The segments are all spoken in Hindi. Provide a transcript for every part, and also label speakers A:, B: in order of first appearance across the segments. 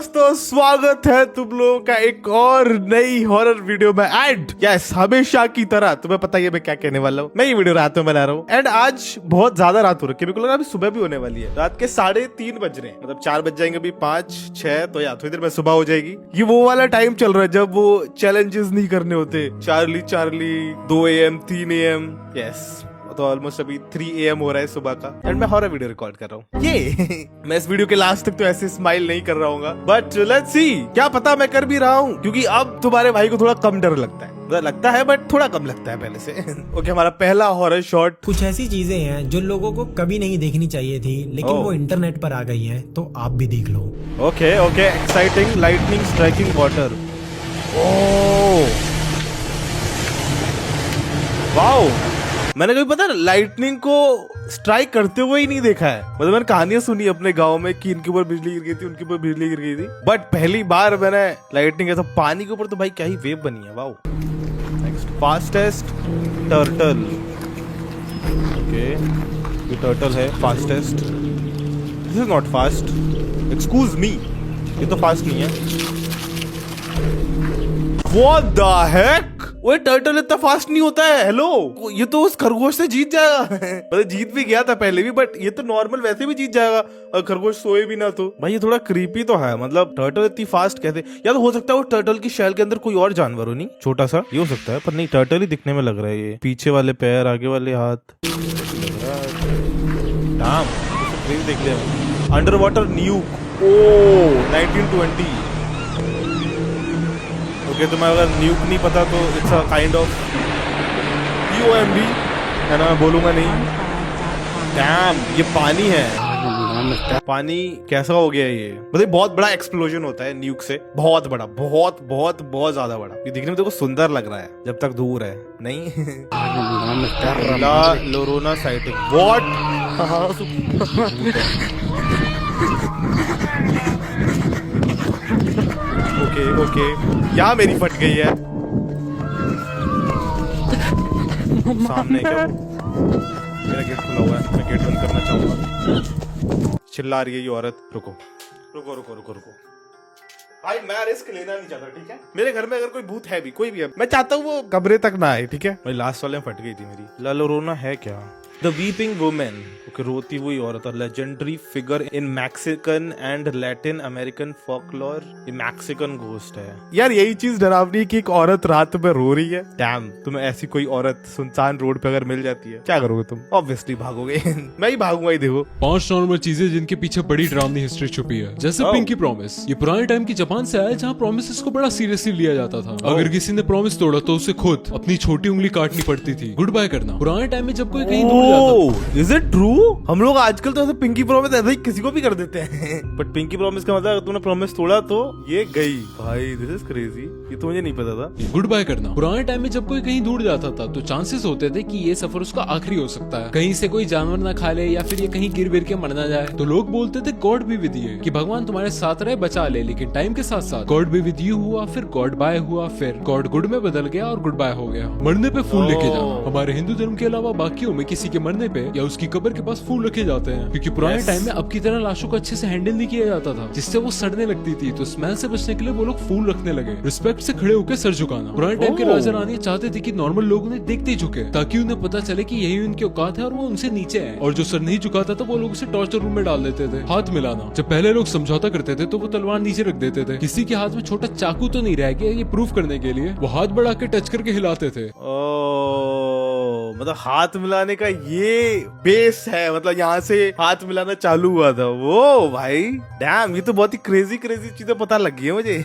A: दोस्तों, स्वागत है तुम लोगों का एक और नई हॉरर वीडियो में। एंड यस, हमेशा की तरह तुम्हें पता ही है मैं क्या कहने वाला हूँ। मैं ये वीडियो रात में बना रहा हूँ एंड आज बहुत ज्यादा रात हो रखी है। मेरे को लगा अभी सुबह भी होने वाली है। रात के 3:30 बज रहे हैं, मतलब 4 बज जाएंगे अभी, 5 6 तो या थोड़ी देर में सुबह हो जाएगी। ये वो वाला टाइम चल रहा है जब वो चैलेंजेस नहीं करने होते। Charlie Charlie 2 AM 3 AM yes, तो ऑलमोस्ट अभी 3 AM हो रहा है सुबह का एंड मैं हॉरर वीडियो रिकॉर्ड कर रहा हूँ। ये मैं इस वीडियो के लास्ट तक तो ऐसे स्माइल नहीं कर रहा हूँ, बट लेट्स सी, क्या पता मैं कर भी रहा हूँ, क्योंकि अब तुम्हारे भाई को थोड़ा कम डर लगता है बट थोड़ा कम लगता है पहले से। ओके, हमारा पहला हॉरर शॉट।
B: कुछ ऐसी चीजें हैं जो लोगों को कभी नहीं देखनी चाहिए थी, लेकिन वो इंटरनेट पर आ गई हैं, तो आप भी देख लो।
A: Okay okay, exciting, lightning striking water. Oh wow, मैंने कभी पता लाइटनिंग को स्ट्राइक करते हुए ही नहीं देखा है। मतलब मैंने कहानियां सुनी अपने गांव में कि इनके ऊपर बिजली गिर गई थी, उनके ऊपर बिजली गिर गई थी, बट पहली बार मैंने लाइटनिंग ऐसा पानी के ऊपर, तो भाई क्या ही वेव बनी है। Wow. Next, fastest turtle. Okay, ये टर्टल है fastest. This is not fast, excuse me, ये तो फास्ट नहीं है। What the heck? वो टर्टल इतना फास्ट नहीं होता है। हेलो, ये तो उस खरगोश से जीत जाएगा। मतलब जीत भी गया था पहले भी, बट ये तो नॉर्मल वैसे भी जीत जाएगा अगर खरगोश सोए भी ना तो। भाई ये थोड़ा क्रीपी तो है, मतलब टर्टल इतनी फास्ट कैसे? या तो हो सकता है वो टर्टल की शेल के अंदर कोई और जानवर हो, नहीं छोटा सा, ये हो सकता है, पर नहीं, टर्टल ही दिखने में लग रहा है। ये पीछे वाले पैर, आगे वाले हाथ, देख लिया। अंडर वाटर न्यूक, ओह 1920। ओके, तुम्हें अगर न्यूक नहीं पता तो it's a kind of POMB है ना, मैं बोलूंगा नहीं। डैम, ये पानी है। पानी कैसा हो गया ये? मतलब बहुत बड़ा एक्सप्लोजन होता है न्यूक से, बहुत बड़ा, बहुत बहुत बहुत ज्यादा बड़ा। ये दिखने में देखो सुंदर लग रहा है जब तक दूर है, नहीं? ला लोरोना साइटिंग, व्हाट? ओके ओके, यहाँ मेरी फट गई है। सामने क्या मेरा गेट खुला हुआ है, मैं गेट बंद करना चाहूंगा। चिल्ला रही है ये औरत। रुको रुको रुको रुको रुको भाई, मैं रिस्क लेना नहीं चाहता, ठीक है? मेरे घर में अगर कोई भूत है भी, कोई भी है, मैं चाहता हूँ वो कमरे तक ना आए, ठीक है? भाई लास्ट वाले में फट गई थी मेरी। ला लोरोना है क्या? द वीपिंग वुमेन, ओके, रोती हुई औरत, legendary figure in Mexican and Latin American folklore. ये मैक्सिकन घोस्ट है यार। यही चीज डरावनी कि एक औरत रात में रो रही है। डैम, तुम्हें ऐसी कोई औरत सुनसान रोड पे अगर मिल जाती है, क्या करोगे तुम? ऑब्वियसली भागोगे। मैं ही भागूंगा ही। देखो
C: 5 नॉर्मल चीजें जिनके पीछे बड़ी डरावनी हिस्ट्री छुपी है, जैसे पिंकी प्रॉमिस। ये पुराने टाइम की जापान से आया, जहाँ प्रोमिस को बड़ा सीरियसली लिया जाता था। अगर किसी ने प्रॉमिस तोड़ा तो उसे खुद अपनी छोटी उंगली काटनी पड़ती थी, गुड बाय करना। पुराने टाइम में जब कोई कहीं दूर
A: इज इट ट्रू? हम लोग आजकल तो ऐसे पिंकी प्रॉमिस ऐसे ही किसी को भी कर देते हैं। बट पिंकी प्रॉमिस का मतलब अगर तूने प्रॉमिस तोड़ा तो ये गई। भाई दिस इज क्रेजी, ये तो मुझे नहीं पता था।
C: गुड बाय करना। पुराने टाइम में जब कोई कहीं दूर जाता था तो चांसेस होते थे कि ये सफर उसका आखिरी हो सकता है। कहीं से कोई जानवर ना खा ले या फिर ये कहीं गिर गिर के मर ना जाए। तो लोग बोलते थे गॉड बी विद यू, कि भगवान तुम्हारे साथ रहे, बचा ले। लेकिन टाइम के साथ साथ गॉड बी विद यू हुआ, फिर गॉड बाय हुआ, फिर गॉड गुड में बदल गया और गुड बाय हो गया। मरने पे फूल लेके जाना। हमारे हिंदू धर्म के अलावा बाकियों में किसी के मरने पे या उसकी कब्र के पास फूल रखे जाते हैं, क्योंकि पुराने टाइम में अब की तरह लाशों को अच्छे से हैंडल नहीं किया जाता था, जिससे वो सड़ने लगती थी। तो स्मेल से बचने के लिए वो लोग फूल रखने लगे। रिस्पेक्ट से खड़े होकर सर झुकाना। पुराने टाइम के राजा रानी चाहते थे कि नॉर्मल लोग उन्हें देखते ही झुके, ताकि उन्हें पता चले कि यही उनकी औकात है और वो उनसे नीचे है। और जो सर नहीं झुकाता था वो लोग उसे टॉर्चर रूम में डाल देते थे। हाथ मिलाना, जब पहले लोग समझौता करते थे तो वो तलवार नीचे रख देते थे। किसी के हाथ में छोटा चाकू तो नहीं रह गया, ये प्रूफ करने के लिए वो हाथ बढ़ा के टच करके हिलाते थे।
A: मतलब हाथ मिलाने का ये बेस है, मतलब यहाँ से हाथ मिलाना चालू हुआ था वो। भाई डैम, ये तो बहुत ही क्रेजी क्रेजी चीजें पता लग गई है मुझे।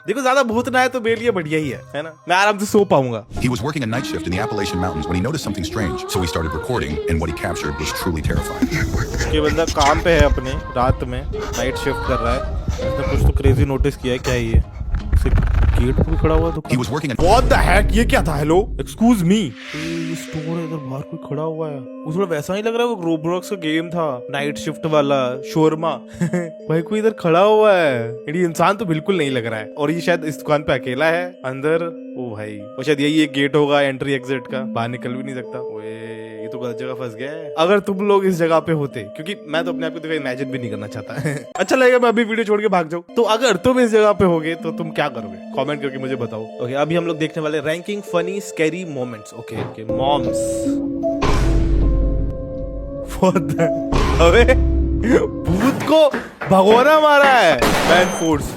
A: देखो ज्यादा भूत ना है तो मेरे लिए बढ़िया ही है ना? मैं आराम से सो पाऊंगा।
D: He was working a night shift in the Appalachian Mountains when he noticed something strange, so he started recording, and what he captured was truly terrifying.
A: ये बंदा काम पे है अपने, रात में नाइट शिफ्ट कर रहा है, उसने कुछ तो क्रेजी नोटिस किया है। क्या है ये? गेट पे खड़ा हुआ तो
D: He was working at
A: What the heck? ये क्या था? हेलो, एक्सक्यूज मी, ये स्टोर है, इधर बाहर कोई खड़ा हुआ है। वो थोड़ा वैसा ही लग रहा है, वो रोब्लॉक्स का गेम था, नाइट शिफ्ट वाला शोरमा। भाई कोई इधर खड़ा हुआ है, ये इंसान तो बिल्कुल नहीं लग रहा है। और ये शायद इस दुकान पे अकेला है अंदर। ओ भाई, और शायद यही एक गेट होगा एंट्री एग्जिट का, बाहर निकल भी नहीं सकता। ओए, ये तो तो गलत जगह फंस गया है। अगर तुम लोग इस जगह पे होते, क्योंकि मैं तो अपने आप को देखो इमेजिन भी नहीं करना चाहता अच्छा लगेगा मैं अभी वीडियो छोड़ के भाग जाऊं। तो अगर तुम इस जगह पे होगे तो तुम क्या करोगे, कमेंट करके मुझे बताओ। ओके, अभी हम लोग देखने वाले ranking funny scary moments. Okay okay, moms. अबे भूत को भगोना मारा है। बैड फोर्स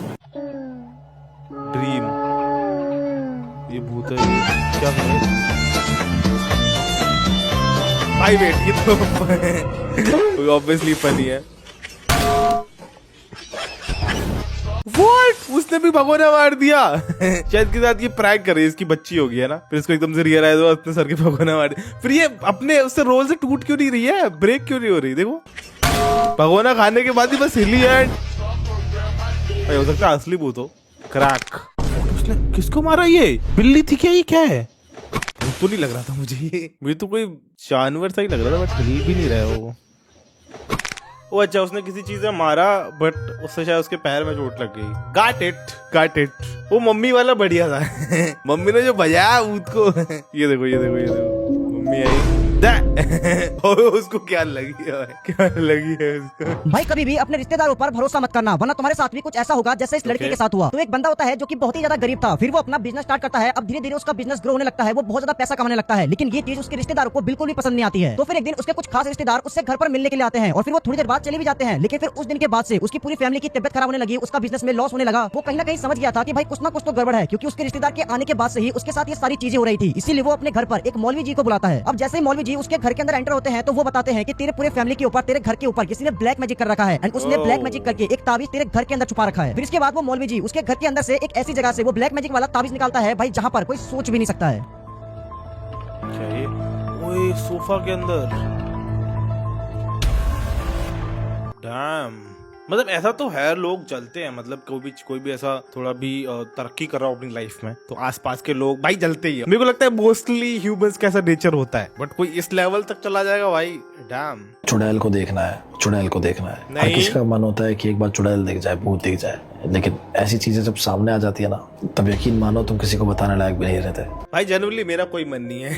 A: ड्रीम, ये भूत है क्या है भाई? वेट, ये तो ऑब्वियसली फनी है। What? उसने भी भगोना मार दिया शायद के साथ ये प्रैंक करे, इसकी बच्ची होगी है ना, फिर इसको एकदम से रियलाइज हुआ अपने सर के भगोना मार दिया। फिर ये अपने उससे रोल से टूट क्यों नहीं रही है, ब्रेक क्यों नहीं हो रही? देखो भगोना खाने के बाद ही बस हिली है। भाई हो सकता है असली भूत हो। क्रैक, उसने किसको मारा? ये बिल्ली थी क्या? ये क्या है? तो नहीं लग रहा था मुझे तो कोई जानवर सा ही लग रहा था, बट हिल भी नहीं रहा है वो। ओ अच्छा, उसने किसी चीज से मारा बट उससे शायद उसके पैर में चोट लग गई। गाट इट। वो मम्मी वाला बढ़िया था मम्मी ने जो बजाया भूत को ये देखो मम्मी आई उसको क्या लगी है उसको।
E: भाई कभी भी अपने रिश्तेदारों पर भरोसा मत करना, वरना तुम्हारे साथ भी कुछ ऐसा होगा जैसे इस लड़के के साथ हुआ। तो एक बंदा होता है जो कि बहुत ही ज्यादा गरीब था, फिर वो अपना बिजनेस स्टार्ट करता है। अब धीरे धीरे उसका बिजनेस ग्रो होने लगता है, वो बहुत ज्यादा पैसा कमाने लगता है, लेकिन ये चीज उसके रिश्तेदारों को बिल्कुल भी पसंद नहीं आती है। तो फिर एक दिन उसके कुछ खास रिश्तेदार उससे घर पर मिलने के लिए आते हैं और फिर वो थोड़ी देर बाद चले भी जाते हैं। लेकिन फिर उस दिन के बाद से उसकी पूरी फैमिली की तबियत खराब होने लगी, उसका बिजनेस में लॉस होने लगा। वो कहीं ना कहीं समझ गया था कि भाई कुछ ना कुछ तो गड़बड़ है, क्योंकि उसके रिश्तेदार के आने के बाद से ही उसके साथ ये सारी चीजें हो रही थी। इसीलिए वो अपने घर पर एक मौलवी जी को बुलाता है। अब जैसे ही मौलवी जी उसके घर के अंदर एंटर होते हैं तो वो बताते हैं कि तेरे पूरे फैमिली के ऊपर, तेरे घर के ऊपर किसी ने ब्लैक मैजिक कर रखा है एंड उसने ब्लैक मैजिक करके एक ताबीज तेरे घर के अंदर छुपा रखा है। फिर इसके बाद वो मौलवी जी उसके घर के अंदर से एक ऐसी जगह से वो ब्लैक मैजिक वाला ताबीज निकालता है भाई, जहाँ पर कोई सोच भी नहीं सकता है।
A: क्या ये? ओए सोफा के अंदर। डैम, मतलब ऐसा तो है, लोग जलते हैं। मतलब कोई भी ऐसा थोड़ा भी तरक्की कर रहा हो अपनी लाइफ में तो आसपास के लोग भाई जलते ही है। मेरे को लगता है मोस्टली ह्यूमंस का ऐसा नेचर होता है, बट कोई इस लेवल तक चला जाएगा भाई। डैम,
F: चुड़ैल को देखना है, चुड़ैल को देखना है। हर किसी का मन होता है कि एक बार चुड़ैल दिख जाए, भूत दिख जाए, लेकिन ऐसी चीजें जब सामने आ जाती है ना, तब यकीन मानो तुम किसी को बताने लायक भी नहीं रहते।
A: भाई जनरली मेरा कोई मन नहीं है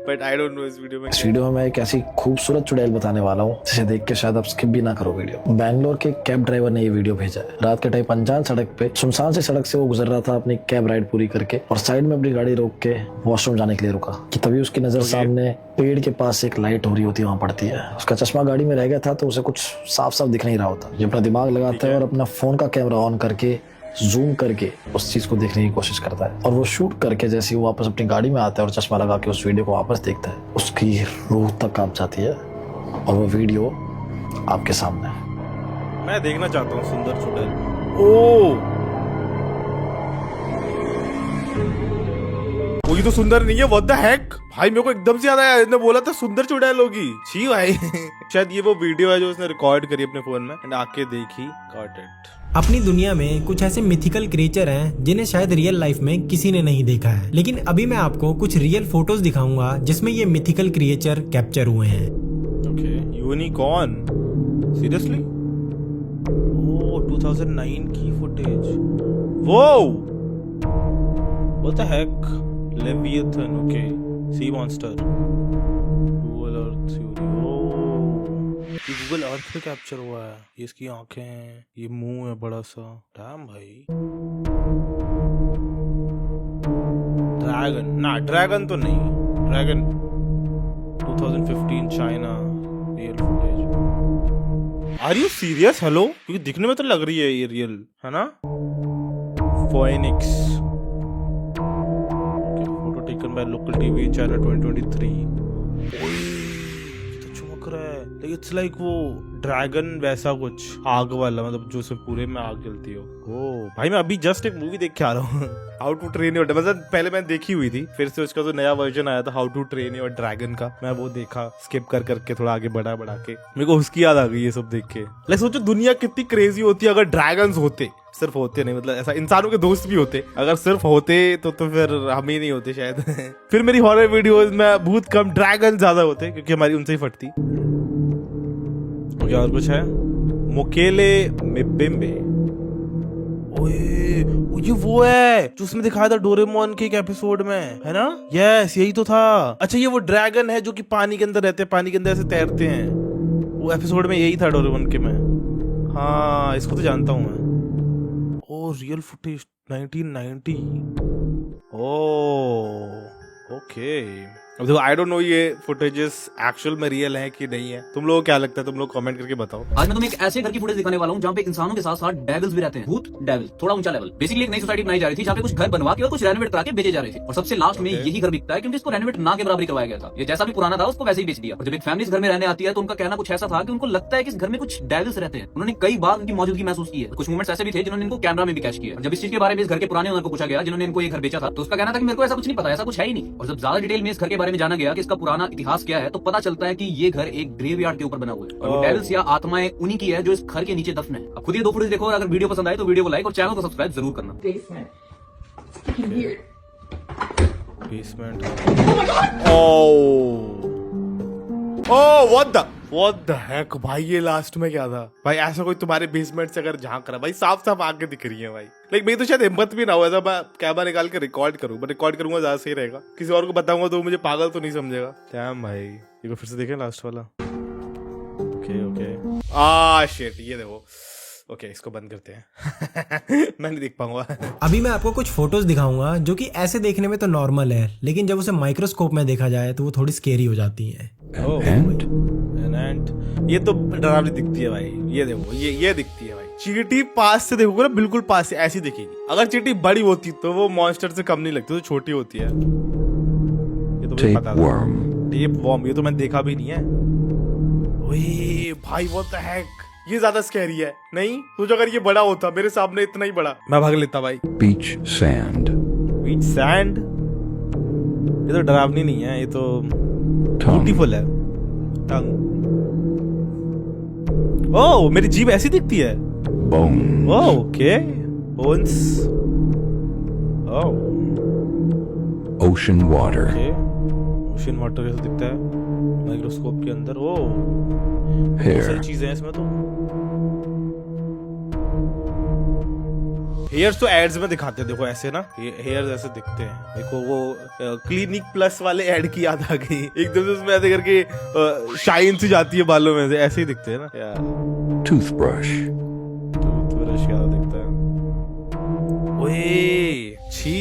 A: बट आई डोंट नो इस वीडियो में
F: मैं एक ऐसी खूबसूरत चुड़ैल बताने वाला हूँ जिसे देख के शायद आप स्किप भी ना करो वीडियो। बैंगलोर के कैब ड्राइवर ने ये वीडियो भेजा है। रात के टाइम अनजान सड़क पे, सुनसान सी सड़क से वो गुजर रहा था अपनी कैब राइड पूरी करके, और साइड में अपनी गाड़ी रोक के वॉशरूम जाने के लिए रुका कि तभी उसकी नजर सामने पेड़ के पास एक लाइट हो रही होती है, वहां पड़ती है। उसका चश्मा गाड़ी में रह गया था तो उसे कुछ साफ साफ दिख नहीं रहा होता। ये अपना दिमाग लगाता है और अपना फोन का कैमरा ऑन करके जूम करके उस चीज को देखने की कोशिश करता है, और वो शूट करके जैसे वो वापस अपनी गाड़ी में आता है और चश्मा लगा के उस वीडियो को वापस देखता है, उसकी रूह तक कांप जाती है और वो वीडियो आपके सामने है।
A: मैं देखना चाहता हूँ सुंदर चुड़ैल। ओ वो ये तो सुंदर नहीं है, व्हाट द हेक भाई। मेरे को एकदम से याद आया, इसने बोला था सुंदर चुड़ैल होगी। छी भाई शायद ये वो वीडियो है जो उसने रिकॉर्ड करी अपने फोन में एंड आके देखी। Got it.
B: अपनी दुनिया में कुछ ऐसे मिथिकल क्रिएचर हैं जिन्हें शायद रियल लाइफ में किसी ने नहीं देखा है, लेकिन अभी मैं आपको कुछ रियल फोटोज दिखाऊंगा जिसमें ये मिथिकल क्रिएचर कैप्चर हुए हैं।
A: Okay, unicorn, seriously? ओह 2009 की फुटेज। वो what the heck? Leviathan, okay, sea monster, Google Earth theory. ये गूगल अर्थ पे कैप्चर हुआ है। ये इसकी आंखें हैं, ये मुंह है बड़ा सा। डैम भाई। ड्रैगन ना, ड्रैगन तो नहीं। Dragon 2015 China real footage. Are you serious? Hello, क्योंकि दिखने में तो लग रही है ये रियल है ना। Phoenix, photo taken by local TV China 2023। चमक रहा है, इट्स लाइक वो ड्रैगन वैसा कुछ आग वाला, मतलब जो उसमें पूरे में आग जलती हो। ओ भाई, मैं अभी जस्ट एक मूवी देख के आ रहा हूँ हाउ टू ट्रेन योर, मतलब पहले मैंने देखी हुई थी, फिर से उसका जो नया वर्जन आया था how to train your dragon का, मैं वो देखा स्किप कर करके थोड़ा आगे बढ़ा के। मेरे को उसकी याद आ गई ये सब देख के। लाइक सोचो दुनिया कितनी क्रेजी होती अगर ड्रैगन्स होते। सिर्फ होते नहीं, मतलब ऐसा इंसानों के दोस्त भी होते। अगर सिर्फ होते तो फिर हम ही नहीं होते शायद फिर मेरी हॉरर वीडियोस में भूत कम, ड्रैगन ज्यादा होते, क्योंकि हमारी उनसे ही फटती। और कुछ है? मोकेले मिबिम्बे। ओए ये वो है जो उसमें दिखाया था डोरेमोन के एक एपिसोड में, है ना? यस, यही तो था। अच्छा, ये वो ड्रैगन है जो कि पानी के अंदर रहते हैं, पानी के अंदर ऐसे तैरते हैं। वो एपिसोड में यही था डोरेमोन के में। हाँ, इसको तो जानता हूँ मैं। ओ, रियल फुटेज 1990। ओ, ओके। अब देखो, आई डोंट नो ये फुटेजेस एक्चुअल में रियल है कि नहीं है। तुम लोगों को क्या लगता है? तुम लोग कमेंट करके बताओ।
G: आज मैं तुम्हें एक ऐसे घर की फुटेज दिखाने वाला हूं जहां पे इंसानों के साथ साथ डेविल्स भी रहते हैं। भूत डेविल, थोड़ा ऊंचा लेवल। बेसिकली एक नई सोसाइटी बनाई जा रही थी जहां पे कुछ घर बनवा के और कुछ रेनोवेट करा के बेचे जा रहे थे। और सबसे लास्ट में यही घर बिकता है क्योंकि इसको रेनोवेट ना के बराबर करवाया गया था। ये जैसा भी पुराना था उसको वैसे ही बेच दिया। और जब एक फैमिली इस घर में रहने आती है तो उनका कहना कुछ ऐसा था कि उनको लगता है कि इस घर में कुछ डेविल्स रहते हैं। उन्होंने कई बार उनकी मौजूदगी महसूस की है। कुछ मोमेंट्स ऐसे भी थे जिन्होंने इनको कैमरा में भी कैच किया। जब इस चीज के बारे में इस घर के पुराने ओनर को पूछा गया जिन्होंने इनको ये घर बेचा था, तो उसका कहना था कि मेरे को ऐसा कुछ नहीं पता, ऐसा कुछ है ही नहीं। और जब ज्यादा डिटेल में इस घर के बारे में जाना गया कि इसका पुराना इतिहास क्या है, तो पता चलता है कि ये घर एक ग्रेवयार्ड के ऊपर बना हुआ है और वो डेविल्स या आत्माएं उन्हीं की है जो इस घर के नीचे दफन है। अब खुद ये दो फुटेज देखो और अगर वीडियो पसंद आए तो वीडियो को लाइक और चैनल को सब्सक्राइब जरूर करना।
A: बेसमेंट। व्हाट द हेक भाई, ये लास्ट में क्या था भाई? ऐसा कोई तुम्हारे बेसमेंट से अगर झांक रहा भाई, साफ साफ आगे दिख रही है भाई। लेकिन मेरी तो शायद हिम्मत भी ना हो ऐसा मैं कैमरा निकाल के रिकॉर्ड करूं। मैं रिकॉर्ड करूंगा ज्यादा सही रहेगा। किसी और को बताऊंगा तो मुझे पागल तो नहीं समझेगा। डैम भाई, ये को फिर से देखें लास्ट वाला। ओके शिट, ये देखो। ओके, इसको बंद करते हैं। मैं नहीं देख पाऊंगा।
B: अभी मैं आपको कुछ फोटोज दिखाऊंगा जो कि ऐसे देखने में तो नॉर्मल है, लेकिन जब उसे माइक्रोस्कोप में देखा जाए तो वो थोड़ी स्केरी हो जाती है।
A: ये तो डरावनी दिखती है भाई। ये देखो, ये दिखती है भाई। चींटी पास से देखोगे ना, बिल्कुल पास से ऐसी दिखेगी। अगर चींटी बड़ी होती तो वो मॉन्स्टर से कम नहीं लगती, तो छोटी होती है। ये तो मुझे पता था। टेप वर्म, ये तो मैंने देखा भी नहीं है। ओए भाई, व्हाट द हेक, ये ज्यादा स्कैरी है। नहीं तो अगर ये बड़ा होता मेरे सामने, इतना ही बड़ा, मैं भाग लेता भाई।
D: Beach sand.
A: बीच सैंड, ये तो डरावनी नहीं है, ये तो ब्यूटीफुल है। टंग। ओह, मेरी जीभ ऐसी दिखती है।
D: Bones.
A: Okay, bones. Oh,
D: Ocean water.
A: Ocean water कैसे दिखता है माइक्रोस्कोप के अंदर? ओह,
D: Hair.
A: सारी चीजें हैं इसमें तो। हेयर्स तो एड्स में दिखाते हैं, देखो ऐसे ना, हेयर्स ऐसे दिखते हैं। देखो वो क्लिनिक प्लस वाले एड की याद आ गई एकदम से, उसमें ऐसे करके शाइन सी जाती है बालों में से, ऐसे ही दिखते हैं ना यार।
D: Toothbrush.
A: टूथब्रश क्या दिखता है? ओए छी,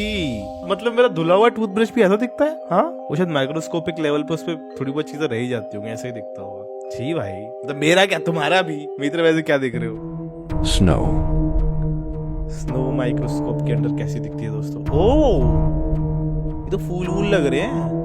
A: मतलब मेरा धुला हुआ टूथब्रश भी ऐसा दिखता है? हाँ, वो शायद माइक्रोस्कोपिक लेवल पे उस पे थोड़ी बहुत चीजें रह ही जाती होंगी, ऐसे ही दिखता होगा। छी भाई, मतलब मेरा क्या, तुम्हारा भी। मेरी तरफ ऐसे क्या देख रहे हो?
D: Snow.
A: स्नो माइक्रोस्कोप के अंदर कैसी दिखती है दोस्तों? ओह, ये तो फूल वूल लग रहे हैं।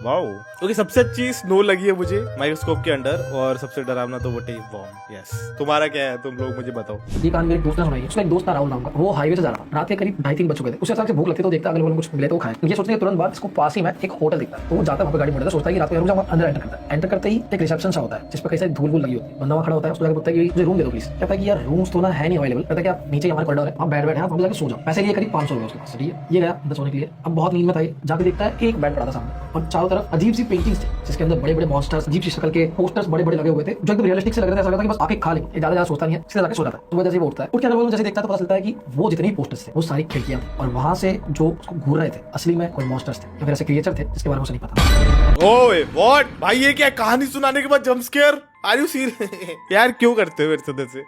A: वाओ। ओके, सबसे अच्छी स्नो लगी है मुझे माइक्रोस्कोप के अंदर, और सबसे डरावना तो वो टेप वर्म। यस, तुम्हारा क्या है? तुम लोग मुझे बताओ।
H: ये कहानी मेरे दोस्त ने सुनाई है। उसका एक दोस्त था राहुल नाम का, वो हाईवे से जा रहा था। रात के करीब 2:30 बज चुके थे। उसे अचानक से भूख लगती तो देखता अगले वाले कुछ मिले तो खाए। ये सोचने के तुरंत बाद इसको पास ही में एक होटल दिखता है, तो वो जाता है वहाँ पे गाड़ी मोड़ता है, सोचता है कि रात को रुक जाऊंगा। अंदर एंटर करता है। एंटर करते ही एक रिसेप्शन सा होता है जिस पर कई सारी धूल वूल लगी होती है। बंदा वहाँ खड़ा होता है, उसको जाकर बोलता है कि मुझे रूम दे दो प्लीज। कहता है कि यार रूम्स तो ना है नहीं अवेलेबल। कहता है कि आप नीचे हमारे कॉरिडोर है, आप बेड है, आप वहाँ जाकर सो जाओ। पैसे लिए करीब 500 रुपए उसके पास। ठीक है, ये गया अंदर सोने के लिए। अब बहुत नींद में था, जाकर देखता है कि एक बेड पड़ा था सामने और चारों तरफ अजीब सी पेंटिंग्स थी जिसके अंदर बड़े बड़े मॉन्स्टर्स, अजीब सी शक्ल के पोस्टर्स बड़े बड़े लगे हुए थे जो एकदम रियलिस्टिक से लग रहे थे। ऐसा लग रहा था कि बस आके खा ले, ज्यादा सोचता नहीं है, सीधा जाके सो जाता है। तो जैसे वो उठता है, उठ के अंदर जैसे देखता है तो पता चलता है कि वो जितने भी पोस्टर्स थे वो सारी खिड़कियां थी और वहां से जो उसको घूर रहे थे असली में कोई मॉन्स्टर्स थे या फिर ऐसे क्रिएचर थे जिसके बारे में उसे नहीं पता।
A: ओए व्हाट भाई, ये क्या कहानी सुनाने के बाद jump scare? Are you serious? यार क्यों करते हो मेरे साथ ऐसे?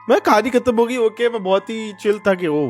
A: मैं कहानी खत्म हो गई, ओके, मैं बहुत ही चिल था कि वो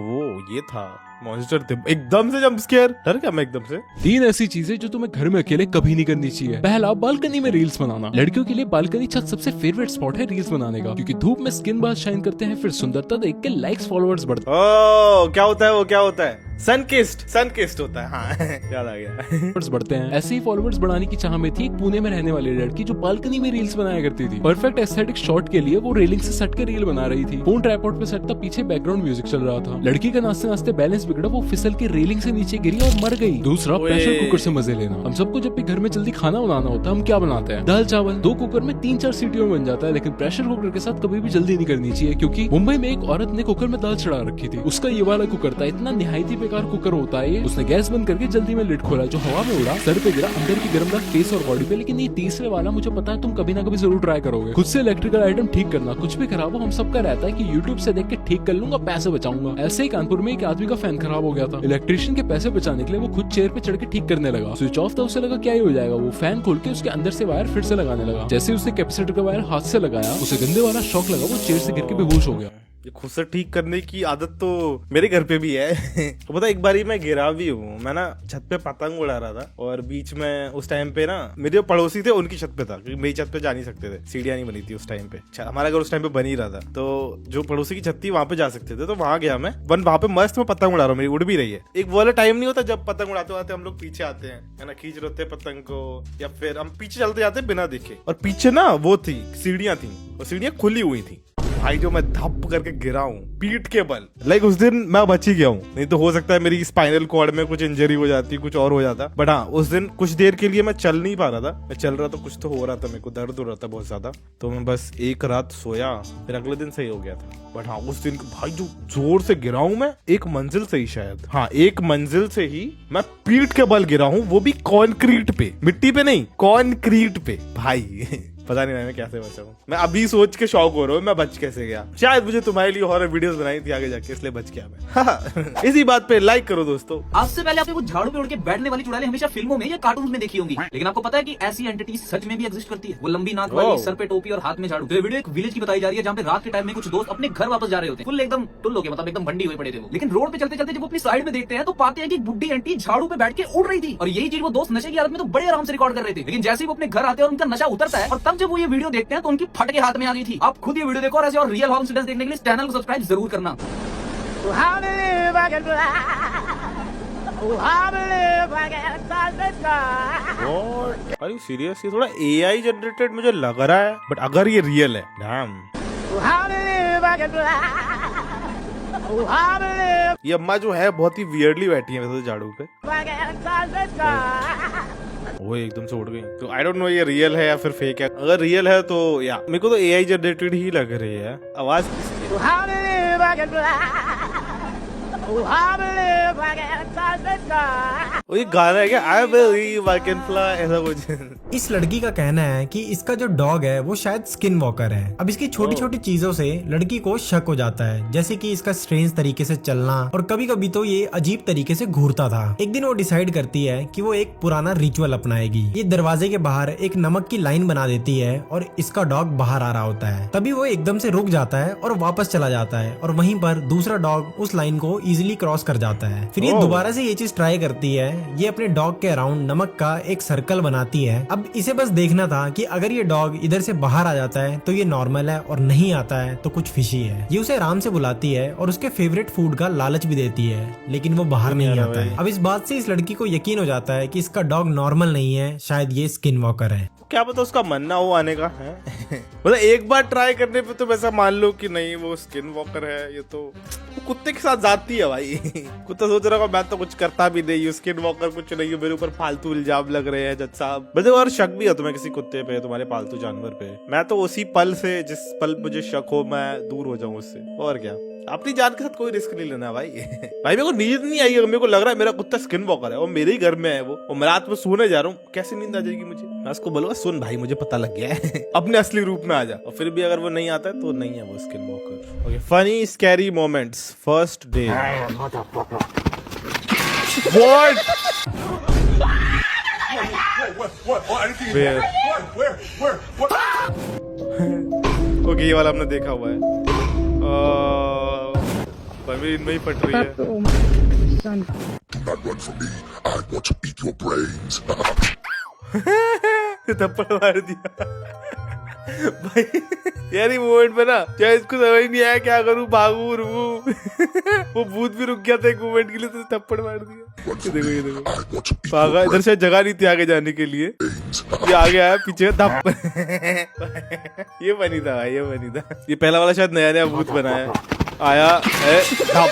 A: ये था, मॉन्स्टर थे, एकदम से जंप स्केयर। डर गया मैं एकदम से।
C: 3 ऐसी चीजें जो तुम्हें घर में अकेले कभी नहीं करनी चाहिए। पहला, बालकनी में रील्स बनाना। लड़कियों के लिए बालकनी छत सबसे फेवरेट स्पॉट है रील्स बनाने का, क्योंकि धूप में स्किन बार शाइन करते हैं, फिर सुंदरता देख के लाइक्स फॉलोअर्स बढ़ते हैं।
A: ओह, क्या होता है वो? क्या होता है? सनकिस्ट होता है। हाँ, याद आ गया।
C: बढ़ते हैं। ऐसे ही फॉलोअर्स बढ़ाने की चाह में थी एक पुणे में रहने वाली लड़की जो बालकनी में रील्स बनाया करती थी। परफेक्ट एस्थेटिक शॉट के लिए वो रेलिंग से सट के रील बना रही थी। फोन ट्राइपॉड पे सेट था, पीछे बैकग्राउंड म्यूजिक चल रहा था। लड़की का नाचते नाचते बैलेंस बिगड़ा, वो फिसल के रेलिंग से नीचे गिरी और मर गई। दूसरा, प्रेशर कुकर से मजे लेना। हम सबको जब भी घर में जल्दी खाना बनाना होता है, हम क्या बनाते हैं? दाल चावल। 2 कुकर में 3-4 सीटियों में बन जाता है, लेकिन प्रेशर कुकर के साथ कभी भी जल्दी नहीं करनी चाहिए, क्योंकि मुंबई में एक औरत ने कुकर में दाल चढ़ा रखी थी। उसका ये वाला कुकर था, इतना निहायती बेकार कुकर होता है ये। उसने गैस बंद करके जल्दी में लिड खोला, जो हवा में उड़ा, सर पे गिरा, अंदर की गर्म दाग फेस और बॉडी पे। लेकिन ये तीसरे वाला मुझे पता है तुम कभी ना कभी जरूर ट्राई करोगे। खुद से इलेक्ट्रिकल आइटम ठीक करना, कुछ भी खराब हो हम सबका रहता है कि यूट्यूब से देख के ठीक कर लूंगा, पैसे बचाऊंगा। ऐसे ही कानपुर में एक आदमी का फैन खराब हो गया था। इलेक्ट्रिशियन के पैसे बचाने के लिए वो खुद चेयर पे चढ़ के ठीक करने लगा। स्विच ऑफ था, उसे लगा क्या ही हो जाएगा। वो फैन खोल के उसके अंदर से वायर फिर से लगाने लगा। जैसे उसने कैपेसिटर का वायर हाथ से लगाया, उसे गंदे वाला शॉक लगा, वो चेयर से गिर के बेहोश हो गया।
A: ये खुद से ठीक करने की आदत तो मेरे घर पे भी है। तो पता एक बारी मैं गिरा भी हूँ। मैं ना छत पे पतंग उड़ा रहा था और बीच में उस टाइम पे ना मेरे जो पड़ोसी थे उनकी छत पे था, क्योंकि मेरी छत पे जा नहीं सकते थे, सीढ़ियां नहीं बनी थी उस टाइम पे। हमारा घर उस टाइम पे बन ही रहा था, तो जो पड़ोसी की छत थी वहां पे जा सकते थे। तो वहां गया मैं, वहां पे मस्त मैं पतंग उड़ा रहा हूँ, मेरी उड़ भी रही है। एक वो वाला टाइम नहीं होता जब पतंग उड़ाते उड़ाते हम लोग पीछे आते हैं, है ना, खींच रहे होते पतंग को, या फिर हम पीछे चलते जाते बिना देखे। और पीछे ना वो थी सीढ़ियां थी, और सीढ़ियां खुली हुई थी। भाई जो मैं धप करके गिरा हूँ पीठ के बल, लाइक उस दिन मैं बच ही गया हूँ, नहीं तो हो सकता है मेरी स्पाइनल कॉर्ड में कुछ इंजरी हो जाती, कुछ और हो जाता। बट हाँ, उस दिन कुछ देर के लिए मैं चल नहीं पा रहा था। मैं चल रहा था, कुछ तो हो रहा था, मेरे को दर्द हो रहा था बहुत ज्यादा। तो मैं बस एक रात सोया, फिर अगले दिन सही हो गया था। बट हाँ, उस दिन भाई जो जोर से गिरा हूँ मैं, एक मंजिल से ही शायद, हाँ एक मंजिल से ही मैं पीठ के बल गिरा हूँ, वो भी कॉन्क्रीट पे, मिट्टी पे नहीं, कॉन्क्रीट पे। भाई पता नहीं मैं कैसे बचा हूँ। मैं अभी सोच के शौक हो रहा हूँ मैं बच कैसे गया। शायद मुझे तुम्हारे लिए हॉरर वीडियोस बनाई थी आगे जाके, इसलिए बच गया मैं। इसी बात पे लाइक करो दोस्तों।
G: आज से पहले आपने कुछ झाड़ू पे उड़ के बैठने वाली चुड़ैलें हमेशा फिल्मों में या कार्टून में देखी होंगी, लेकिन आपको पता है कि ऐसी एंटिटी सच में भी एग्जिस्ट करती है। वो लंबी नाक वाली, सर पे टोपी और हाथ में झाड़ू। तो ये वीडियो एक विलेज की बताई जा रही है, जहाँ पे रात के टाइम में कुछ दोस्त अपने घर वापस जा रहे होते हैं, फुल एकदम टुल हो के, मतलब एकदम बंडी हुए पड़े थे वो। लेकिन रोड पे चलते चलते जब वो अपनी साइड में देखते हैं तो पाते हैं कि बुड्ढी आंटी झाड़ू पे बैठ के उड़ रही थी। और यही चीज वो दोस्त नशे की हालत में तो बड़े आराम से रिकॉर्ड कर रहे थे। लेकिन जैसे ही वो अपने घर आते हैं और उनका नशा उतरता है, और तब जब वो ये वीडियो देखते हैं तो उनकी फट के हाथ में आ गई थी। आप खुद ये वीडियो देखो और ऐसे और रियल हॉरर इंसिडेंट्स देखने के लिए इस चैनल को सब्सक्राइब जरूर करना।
A: Are you serious? ये थोड़ा AI जनरेटेड मुझे लग रहा है, बट अगर ये रियल है, डैम। ये अम्मा जो है बहुत ही वियर्डली बैठी है वैसे तो झाड़ू पे। वो एकदम से उड़ गई। तो आई डोंट नो ये रियल है या फिर फेक है। अगर रियल है तो या मेरे को तो AI जनरेटेड ही लग रही है। आवाज किसकी ये गाना है क्या? I believe I can fly, ऐसा कुछ।
B: इस लड़की का कहना है कि इसका जो डॉग है वो शायद स्किन वॉकर है। अब इसकी छोटी छोटी चीजों से लड़की को शक हो जाता है, जैसे कि इसका स्ट्रेंज तरीके से चलना, और कभी कभी तो ये अजीब तरीके से घूरता था। एक दिन वो डिसाइड करती है कि वो एक पुराना रिचुअल अपनाएगी। ये दरवाजे के बाहर एक नमक की लाइन बना देती है और इसका डॉग बाहर आ रहा होता है। तभी वो एकदम से रुक जाता है और वापस चला जाता है, और वहीं पर दूसरा डॉग उस लाइन को इजीली क्रॉस कर जाता है। फिर ये दोबारा से ये चीज ट्राई करती है। ये अपने डॉग के अराउंड नमक का एक सर्कल बनाती है। अब इसे बस देखना था कि अगर ये डॉग इधर से बाहर आ जाता है तो ये नॉर्मल है, और नहीं आता है तो कुछ फिशी है। ये उसे आराम से बुलाती है और उसके फेवरेट फूड का लालच भी देती है, लेकिन वो बाहर नहीं आता है। अब इस बात से इस लड़की को यकीन हो जाता है कि इसका डॉग नॉर्मल नहीं है, शायद ये स्किन वॉकर है।
A: क्या पता उसका मन ना हो आने का है। मतलब एक बार ट्राई करने पे तो वैसा मान लो कि नहीं वो स्किन वॉकर है। ये तो कुत्ते के साथ जाती है भाई। कुत्ता सोच रहा है मैं तो कुछ करता भी नहीं, स्किन वॉकर कुछ नहीं है, मेरे ऊपर फालतू इल्जाम लग रहे हैं जज साहब। वैसे और शक भी है तुम्हें किसी कुत्ते पे, तुम्हारे पालतू जानवर पे। मैं तो उसी पल से, जिस पल मुझे शक हो, मैं दूर हो जाऊं उससे। और क्या, अपनी जान के साथ कोई रिस्क नहीं लेना भाई। भाई मेरे को नींद नहीं आई, मेरे को लग रहा है मेरा कुत्ता स्किन वॉकर है और मेरे ही घर में है वो, और मैं रात में सोने जा रहा हूँ, कैसे नींद आ जाएगी मुझे? मैं उसको बोलूंगा सुन भाई मुझे पता लग गया है, अपने असली रूप में आ जा। और फिर भी अगर वो नहीं आता है तो नहीं है वो skin walker. Okay, funny scary moments first day. What? Okay, ये वाला हमने देखा हुआ है। मेरी इनमें ही पट रही है। थप्पड़ मार दिया भाई। यार ये मोमेंट में ना क्या इसको समझ नहीं आया क्या करूं, भागू रुकू। वो भूत भी रुक गया था एक मोमेंट के लिए, तो थप्पड़ मार दिया। देखो ये देखो, भागा, इधर से जगह नहीं थी आगे जाने के लिए, ये आगे आया पीछे धप। ये बनी था भाई, ये बनी था। ये पहला वाला शायद नया नया भूत बनाया, आया है धप।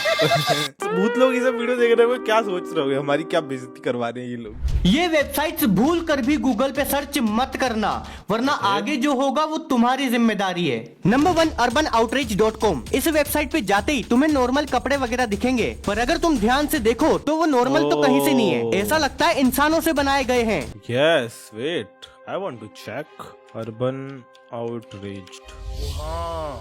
A: भूत लोग ये सब वीडियो देख रहे हो क्या सोच रहे होगे, हमारी क्या बेइज्जती करवा रहे हैं ये लोग।
I: ये वेबसाइट्स भूल कर भी गूगल पे सर्च मत करना, वरना आगे जो होगा वो तुम्हारी जिम्मेदारी है। Number 1 UrbanOutreach.com। इस वेबसाइट पे जाते ही तुम्हें नॉर्मल कपड़े वगैरह दिखेंगे, पर अगर तुम ध्यान से देखो तो वो नॉर्मल तो कहीं से नहीं है, ऐसा लगता है इंसानों से बनाए गए हैं।
A: Yes, wait, I want to check. Urban Outraged. हाँ,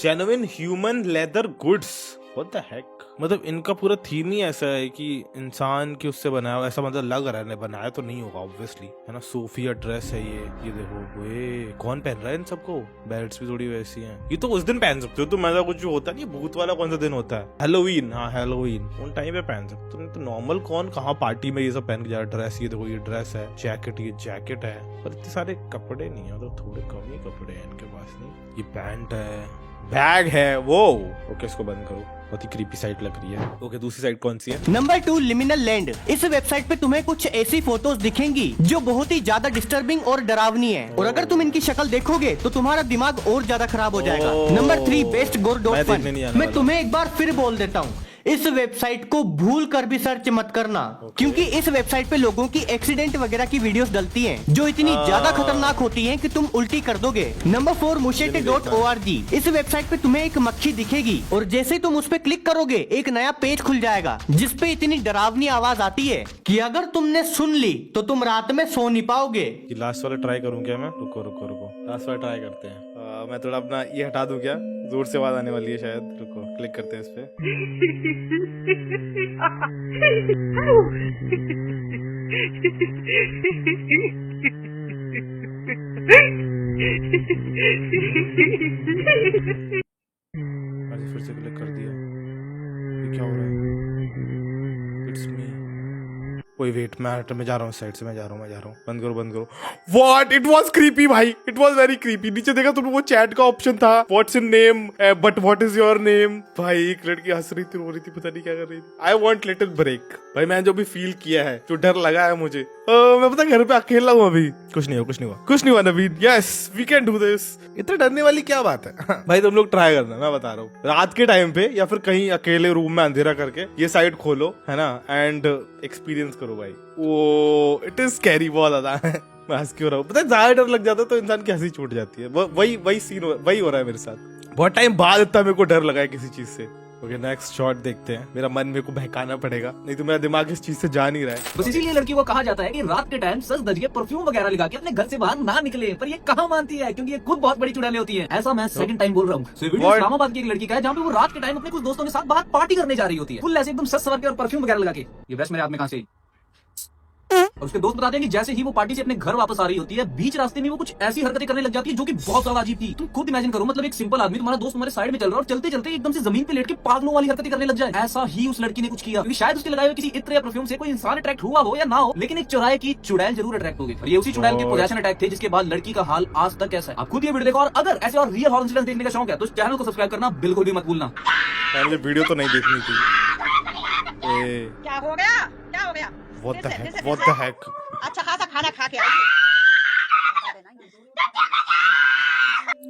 A: genuine human leather goods. What the heck? मतलब इनका पूरा थीम ही ऐसा है कि इंसान के उससे बनाया हुआ, ऐसा मतलब लग रहा है, बनाया तो नहीं होगा ऑब्वियसली, है ना। सोफिया ड्रेस है ये देखो, वे कौन पहन रहा है इन सबको, बेल्ट्स भी थोड़ी वैसी हैं। ये तो उस दिन पहन सकते हो तुम, ऐसा कुछ जो होता नहीं, भूत वाला कौन सा दिन होता है, हैलोवीन। हाँ हैलोवीन, उन टाइम पे पहन सकते हो। तो नॉर्मल कौन कहाँ पार्टी में ये सब पहन के जा रहा है। ड्रेस ये देखो, ये ड्रेस है, जैकेट, ये जैकेट है, पर इतने सारे कपड़े नहीं है, मतलब थोड़े कम ही कपड़े हैं इनके पास। नहीं, ये पैंट है, बैग है वो। ओके, इसको बंद करो, बहुत ही क्रीपी साइट लग रही है। ओके, दूसरी साइट कौन सी है?
I: Number 2 liminal land. इस वेबसाइट पे तुम्हें कुछ ऐसी फोटोज दिखेंगी जो बहुत ही ज्यादा डिस्टर्बिंग और डरावनी है, और अगर तुम इनकी शक्ल देखोगे तो तुम्हारा दिमाग और ज्यादा खराब हो जाएगा। नंबर 3 बेस्ट गोर डॉट फन। मैं तुम्हें एक बार फिर बोल देता हूँ, इस वेबसाइट को भूल कर भी सर्च मत करना, क्योंकि इस वेबसाइट पे लोगों की एक्सीडेंट वगैरह की वीडियोस डलती हैं, जो इतनी ज्यादा खतरनाक होती हैं कि तुम उल्टी कर दोगे। Number 4 mushete.org। इस वेबसाइट पे तुम्हें एक मक्खी दिखेगी, और जैसे ही तुम उस पे क्लिक करोगे एक नया पेज खुल जाएगा, जिसपे इतनी डरावनी आवाज आती है कि अगर तुमने सुन ली तो तुम रात में सो नहीं पाओगे।
A: लास्ट वाला ट्राई करूँ क्या मैं? रुको रुको रुको, लास्ट वाला ट्राई करते हैं। मैं थोड़ा अपना ये हटा दूं क्या, जोर से आवाज आने वाली है शायद। रुको, क्लिक करते हैं इस पे। फिर से क्लिक कर दिया, ये क्या हो रहा है? It's me. कोई वेट, मैं जा रहा हूँ साइड से, मैं जा रहा हूँ। बंद करो। What? It was creepy भाई, it was very creepy। नीचे देखा तुमने वो चैट का ऑप्शन था, What's your name? But what is your name? भाई एक लड़की हंस रही थी, रो रही थी, पता नहीं क्या कर रही थी। I want little break। भाई मैंने जो भी फील किया है, जो डर लगा है मुझे, मैं पता घर पे अकेला हूँ अभी। कुछ नहीं हुआ नवीन। Yes, we can do this। इतना डरने वाली क्या बात है? भाई तुम लोग ट्राई करना, मैं बता रहा हूँ, रात के टाइम पे या फिर कहीं अकेले रूम में अंधेरा करके ये साइट खोलो, है ना, एंड एक्सपीरियंस करो भाई। वो इट इज स्कैरी बहुत ज्यादा है। मैं हंस क्यों रहा हूँ, पता है, ज्यादा डर लग जाता है तो इंसान की हंसी छूट जाती है। वही सीन वही हो रहा है मेरे साथ। बहुत टाइम बाद इतना मेरे को डर लगा है किसी चीज से। ओके, नेक्स्ट शॉट देखते हैं। मेरा मन मेरे को बहकाना पड़ेगा, नहीं तो मेरा दिमाग इस चीज से जा नहीं रहा है।
G: बस इसीलिए लड़कियों को कहा जाता है कि रात के टाइम सज धज के परफ्यूम वगैरह लगा के अपने घर से बाहर ना निकले, पर ये कहाँ मानती है, क्योंकि ये खुद बहुत बड़ी चुड़ैलें होती है। ऐसा मैं सेकंड टाइम बोल रहा हूँ। इस्लामाबाद की एक लड़की का है, जहाँ पे वो रात के टाइम अपने कुछ दोस्तों के साथ बाहर पार्टी करने जा रही होती है, फुल ऐसे एकदम सज सवर के और परफ्यूम वगैरह लगा के। ये वेस्ट मेरे हाथ में कहाँ से? और उसके दोस्त बताते हैं कि जैसे ही वो पार्टी से अपने घर वापस आ रही होती है, बीच रास्ते में वो कुछ ऐसी हरकतें करने लग जाती है जो कि बहुत ज्यादा अजीब थी। तुम खुद इमेजिन करो, मतलब एक सिंपल आदमी, तुम्हारा दोस्त तुम्हारे साइड में चल रहा है और चलते चलते एकदम से जमीन पे लेट के पागलों वाली हरकतें करने लग जाए। ऐसा ही उस लड़की ने कुछ किया, क्योंकि शायद उसके लगाए हुए किसी इत्र या परफ्यूम से कोई इंसान अट्रैक्ट हुआ हो या ना हो, लेकिन एक चौराहे की चुड़ैल जरूर अट्रैक्ट होगी। और ये उसी चुड़ैल के पोजेशन अटैक थे, जिसके बाद लड़की का हाल आज तक कैसा है आप खुद ये वीडियो देखो। और अगर ऐसे और रियल हॉरर इंसिडेंट देखने का शौक है तो चैनल को सब्सक्राइब करना बिल्कुल भी मत भूलना।
A: पहले वीडियो तो नहीं देखनी थी।
J: क्या हो गया?
A: What the heck?
J: अच्छा खासा खाना खा के आइए।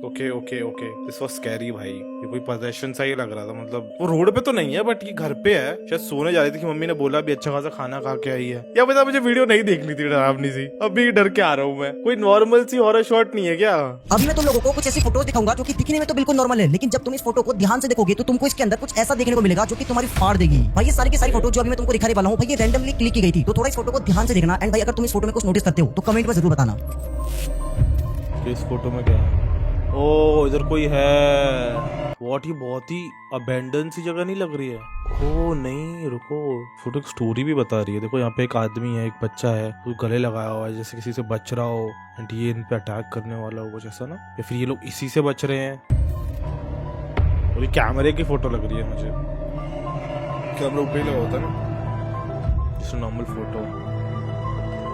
A: ओके, दिस वाज स्कैरी भाई। ये कोई पोजेशन सा ही लग रहा था, मतलब वो रोड पे तो नहीं है बट ये घर पे है। शायद सोने जा रही थी कि मम्मी ने बोला भी अच्छा खासा खाना खा के आई है, या पता मुझे वीडियो नहीं देखनी थी, डरावनी सी। अभी डर के आ रहा हूँ मैं। कोई नॉर्मल सी हॉरर शॉट नहीं है क्या?
E: अभी मैं तुम लोगों को कुछ ऐसी फोटोज दिखाऊंगा जो कि दिखने में तो बिल्कुल नॉर्मल है, लेकिन जब तुम इस फोटो को ध्यान से देखोगे तो तुमको इसके अंदर कुछ ऐसा देखने को मिलेगा जो कि तुम्हारी फाड़ देगी। भाई ये सारी की सारी फोटो जो अभी मैं तुमको दिखाने वाला हूँ, भाई ये रैंडमली क्लिक की गई थी, तो थोड़ा इस फोटो को ध्यान से देखना। एंड भाई अगर तुम इस फोटो में कुछ नोटिस करते हो तो कमेंट में जरूर बताना।
A: इस फोटो में क्या है? ओ इधर कोई है। वॉट, ये बहुत ही अबेंडन सी जगह नहीं लग रही है? ओ नहीं, रुको, फोटो की स्टोरी भी बता रही है। देखो यहाँ पे एक आदमी है, एक बच्चा है, वो गले लगाया हुआ है जैसे किसी से बच रहा हो, एंड ये इन पे अटैक करने वाला हो कुछ ऐसा ना, या फिर ये लोग इसी से बच रहे हैं। और ये कैमरे की फोटो लग रही है मुझे, कैमरा ऊपर ही लगा होता है ना, जैसे नॉर्मल फोटो।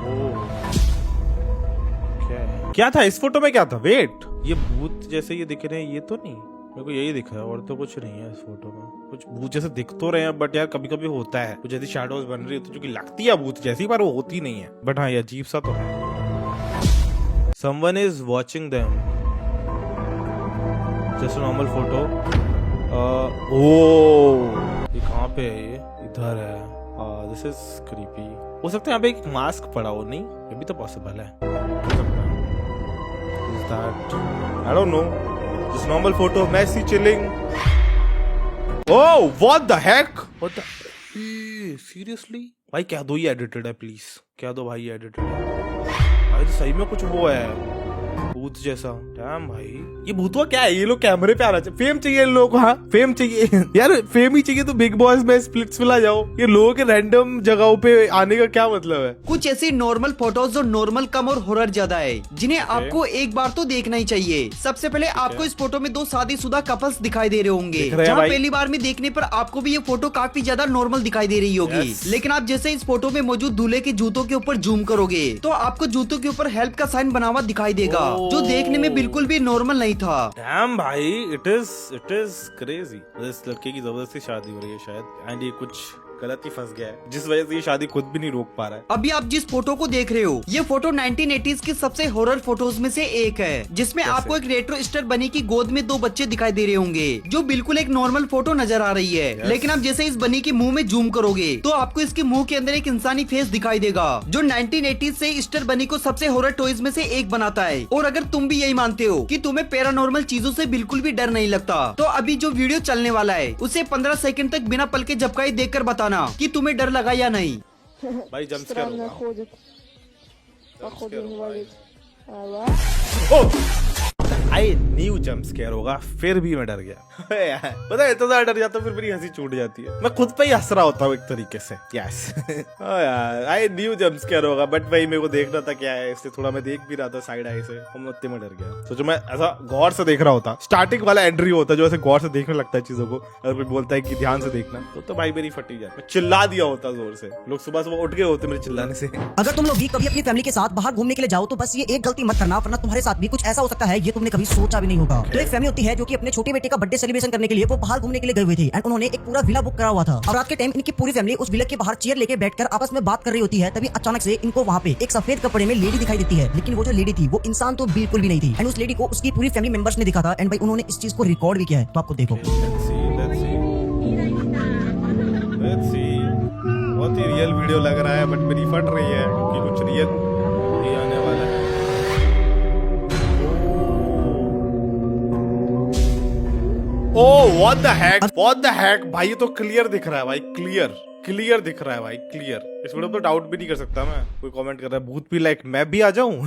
A: ओ क्या था इस फोटो में? क्या था? वेट, ये भूत जैसे ये दिख रहे हैं, ये तो नहीं, मेरे को यही दिख रहा है, और तो कुछ नहीं है इस फोटो में। कुछ भूत जैसे दिख तो रहे हैं, बट यार कभी कभी होता है कुछ ऐसी शैडोज बन रही होती है जो कि लगती है भूत जैसी, पर वो होती नहीं है। बट हाँ, ये अजीब सा तो है। Someone is watching them, just normal photo. ओ ये कहाँ कहाँ पे है ये? इधर है। This is creepy. हो सकता है यहाँ पे एक मास्क पड़ा हो, नहीं? ये भी तो पॉसिबल है। Is that? I don't know. Just normal photo of Messi chilling. Oh, what the heck? What the? Seriously? भाई कह दो ये एडिटेड है प्लीज, कह दो भाई ये एडिटेड है। भाई तो सही में कुछ वो है भूत जैसा। डैम भाई ये भूतवा क्या है? ये लोग कैमरे पे आना चाहिए, फेम चाहिए इन लोगों को। हाँ फेम चाहिए यार, फेम ही चाहिए तो बिग बॉस में स्प्लिट्स में ला जाओ। ये लोगों के रैंडम जगहों पे आने का क्या मतलब है?
I: कुछ ऐसी नॉर्मल फोटोज जो नॉर्मल कम और हॉरर ज्यादा है, जिन्हें आपको एक बार तो देखना ही चाहिए। सबसे पहले आपको इस फोटो में दो शादीशुदा कपल्स दिखाई दे रहे होंगे, जहाँ पहली बार में देखने पर आपको भी ये फोटो काफी ज्यादा नॉर्मल दिखाई दे रही होगी। लेकिन आप जैसे इस फोटो में मौजूद दूल्हे के जूतों के ऊपर जूम करोगे तो आपको जूतों के ऊपर हेल्प का साइन बना हुआ दिखाई देगा, जो देखने में बिल्कुल भी नॉर्मल नहीं था।
A: डैम भाई इट इज क्रेजी। इस लड़के की जबरदस्ती शादी हो रही है शायद, एंड ये कुछ गलत ही फंस गया है, जिस वजह से ये शादी खुद भी नहीं रोक पा रहा है।
I: अभी आप जिस फोटो को देख रहे हो, ये फोटो 1980s की सबसे हॉरर फोटोज में से एक है, जिसमें आपको एक रेट्रो स्टार बनी की गोद में दो बच्चे दिखाई दे रहे होंगे, जो बिल्कुल एक नॉर्मल फोटो नजर आ रही है। लेकिन आप जैसे इस बनी के मुंह में जूम करोगे तो आपको इसके मुंह के अंदर एक इंसानी फेस दिखाई देगा, जो 1980s से स्टार बनी को सबसे हॉरर टॉयज में से एक बनाता है। और अगर तुम भी यही मानते हो कि तुम्हें पैरानॉर्मल चीजों से बिल्कुल भी डर नहीं लगता, तो अभी जो वीडियो चलने वाला है उसे 15 सेकंड तक बिना पल के झपकाए देखकर बताना कि तुम्हें डर लगा या नहीं।
A: भाई जंप स्केयर होगा। आई न्यू जंप स्केयर होगा, फिर भी मैं डर गया यार। पता है इतना ज्यादा डर जाता फिर मेरी हंसी छूट जाती है, मैं खुद पे ही हंस रहा होता हूँ एक तरीके से। यस यार आई न्यू जंप स्केयर होगा, बट भाई मेरे को देखना था क्या है, इसलिए थोड़ा मैं देख भी रहा था साइड आई से, हम उतने में डर गया। सोचो मैं ऐसा गौर से देख रहा होता, स्टार्टिंग वाला एंट्री होता जो ऐसे गौर से देखने लगता है चीजों को, अगर कोई बोलता है कि ध्यान से देखना, तो भाई मेरी फटी जाए, मैं चिल्ला दिया होता जोर से, लोग सुबह सुबह उठ गए होते मेरे चिल्लाने से।
E: अगर तुम लोग भी कभी अपनी फैमिली के साथ बाहर घूमने के लिए जाओ तो बस ये एक गलती मत करना, वरना तुम्हारे साथ भी कुछ ऐसा हो सकता है ये तुमने कभी सोचा भी नहीं होगा। तो एक फैमिली होती है जो कि अपने छोटे बेटे का बर्थडे सेलिब्रेशन करने के लिए वो बाहर घूमने के लिए गए हुए थे, एंड उन्होंने एक पूरा विला बुक करा हुआ था। और रात के टाइम इनकी पूरी फैमिली उस विला के बाहर चेयर लेके बैठकर आपस में बात कर रही होती है, तभी अचानक से इनको वहाँ पे एक सफेद कपड़े में लेडी दिखाई देती है। लेकिन वो जो लेडी थी वो इंसान तो बिल्कुल भी नहीं थी, एंड उस लेडी को उसकी पूरी फैमिली मेंबर्स ने देखा था, एंड भाई उन्होंने इस चीज को रिकॉर्ड भी किया है, तो आपको देखो।
A: बहुत ही रियल वीडियो लग रहा है, बट मेरी फट रही है क्योंकि कुछ रियल नहीं आने वाला है। ओह व्हाट द हैक भाई, ये तो क्लियर दिख रहा है भाई, क्लियर दिख रहा है भाई, क्लियर। इस वीडियो पर डाउट भी नहीं कर सकता मैं। कोई कमेंट कर रहा है भूत भी लाइक मैं भी आ जाऊं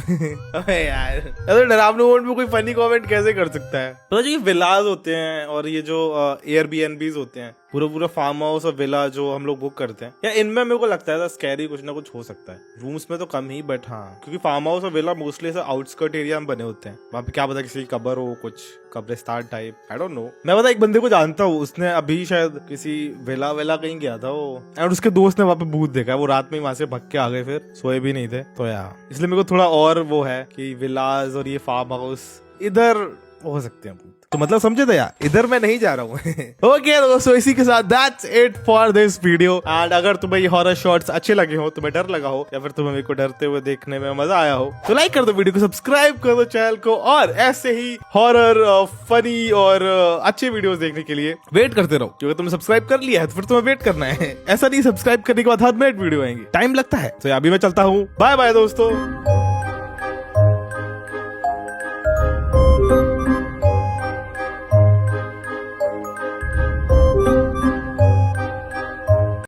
A: यार अरे डरावने मोड में कोई फनी कमेंट कैसे कर सकता है? तो जो ये विलाज होते हैं और ये जो एयरबीएनबीज होते हैं, पूरा फार्म हाउस और विला जो हम लोग बुक करते हैं, या इनमें मेरे को लगता है स्कैरी कुछ ना कुछ हो सकता है। रूम्स में तो कम ही, बट हाँ क्योंकि फार्म हाउस और विला मोस्टली आउटस्कर्ट एरिया में बने होते हैं, वहाँ पे क्या पता किसी की कब्र हो, कुछ कब्रिस्तान टाइप, आई डोंट नो। मैं पता एक बंदे को जानता हूँ, उसने अभी शायद किसी विला कहीं गया था वो, और उसके दोस्त ने वहाँ पे भूत देखा, वो रात में वहां से भग के आ गए, फिर सोए भी नहीं थे। तो यार इसलिए मेरे को थोड़ा और वो है कि विलाज और ये फार्म हाउस इधर हो सकते हैं भूत, तो मतलब समझे थे यार, इधर मैं नहीं जा रहा हूँ ओके दोस्तों, इसी के साथ that's it for this video. And अगर तुम्हें ये हॉरर शॉट्स अच्छे लगे हो, तुम्हें डर लगा हो, या फिर तुम्हें मेरे को डरते हुए देखने में मजा आया हो, तो लाइक कर दो वीडियो को, सब्सक्राइब कर दो चैनल को, और ऐसे ही हॉरर फनी और अच्छे वीडियोस देखने के लिए वेट करते रहो। क्योंकि तुमने सब्सक्राइब कर लिया है तो फिर तुम्हें वेट करना है, ऐसा नहीं सब्सक्राइब करने के बाद हर मिनट वीडियो आएंगे, टाइम लगता है। तो अभी मैं चलता हूँ, बाय बाय दोस्तों।